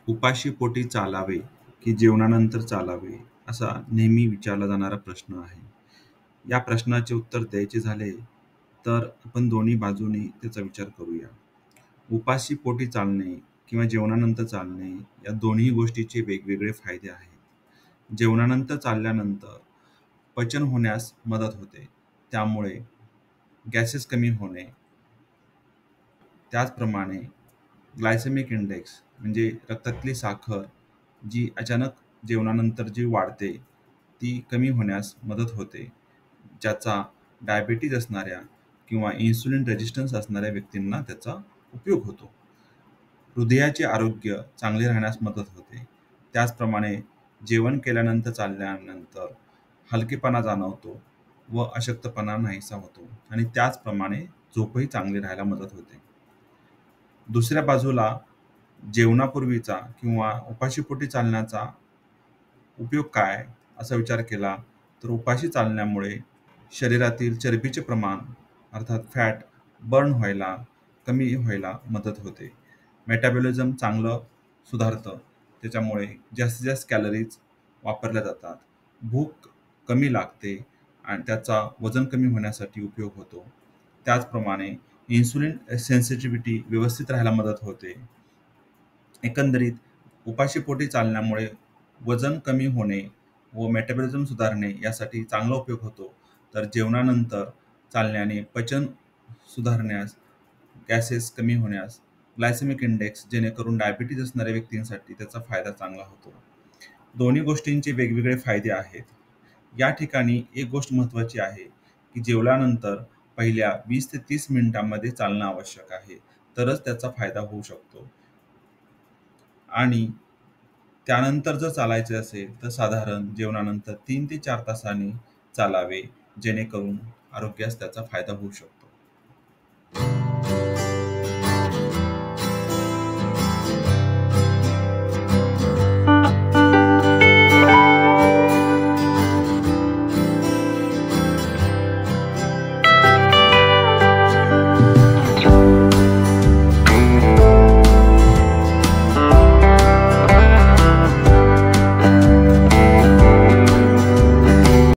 उपाशी पोटी चालावे की जेवणानंतर चालावे असा नेहमी विचारला जाणारा प्रश्न आहे. या प्रश्नाचे उत्तर द्यायचे झाले तर आपण दोन्ही बाजूनी त्याचा विचार करूया. उपाशी पोटी चालणे किंवा जेवणानंतर चालणे या दोन्ही गोष्टीचे वेगवेगळे फायदे आहेत. जेवणानंतर चालल्यानंतर पचन होण्यास मदत होते. त्यामुळे गॅसेस कमी होणे, त्याचप्रमाणे ग्लायसेमिक इंडेक्स म्हणजे रक्तातली साखर जी अचानक जेवणानंतर जी वाढते, ती कमी होण्यास मदत होते. ज्याचा डायबिटीज असणाऱ्या किंवा इन्सुलिन रेझिस्टन्स असणाऱ्या व्यक्तींना त्याचा उपयोग होतो. हृदयाचे आरोग्य चांगले राहण्यास मदत होते. त्याचप्रमाणे जेवण केल्यानंतर चालल्यानंतर हलकेपणा जाणवतो व अशक्तपणा नाहीसा होतो आणि त्याचप्रमाणे झोपही चांगली राहायला मदत होते. दुसऱ्या बाजूला जेवणापूर्वीचा किंवा उपाशीपोटी चालण्याचा उपयोग काय असा विचार केला तर उपाशी चालण्यामुळे शरीरातील चरबीचे प्रमाण अर्थात फॅट बर्न व्हायला, कमी व्हायला मदत होते. मेटाबॉलिझम चांगलं सुधारतं. त्याच्यामुळे जास्तीत जास्त कॅलरीज वापरल्या जातात. भूक कमी लागते आणि त्याचा वजन कमी होण्यासाठी उपयोग होतो. त्याचप्रमाणे इन्सुलिन सेन्सिटिव्हिटी व्यवस्थित राहायला मदत होते. एकंदरीत उपाशीपोटी चालण्यामुळे वजन कमी होणे व मेटाबॉलिझम सुधारणे यासाठी चांगला उपयोग होतो. तर जेवणानंतर चालण्याने पचन सुधारण्यास, गॅसेस कमी होण्यास, ग्लायसेमिक इंडेक्स जेणेकरून डायबिटीज असणाऱ्या व्यक्तींसाठी त्याचा फायदा चांगला होतो. दोन्ही गोष्टींचे वेगवेगळे फायदे आहेत. या ठिकाणी एक गोष्ट महत्त्वाची आहे, की जेवल्यानंतर पहिल्या 20 ते 30 मिनिटांमध्ये चालणं आवश्यक आहे. तरच त्याचा फायदा होऊ शकतो. आणि त्यानंतर जर चालायचे असेल तर साधारण जेवणानंतर 3 ते 4 तासांनी चालावे, जेणेकरून आरोग्यास त्याचा फायदा होऊ शकतो.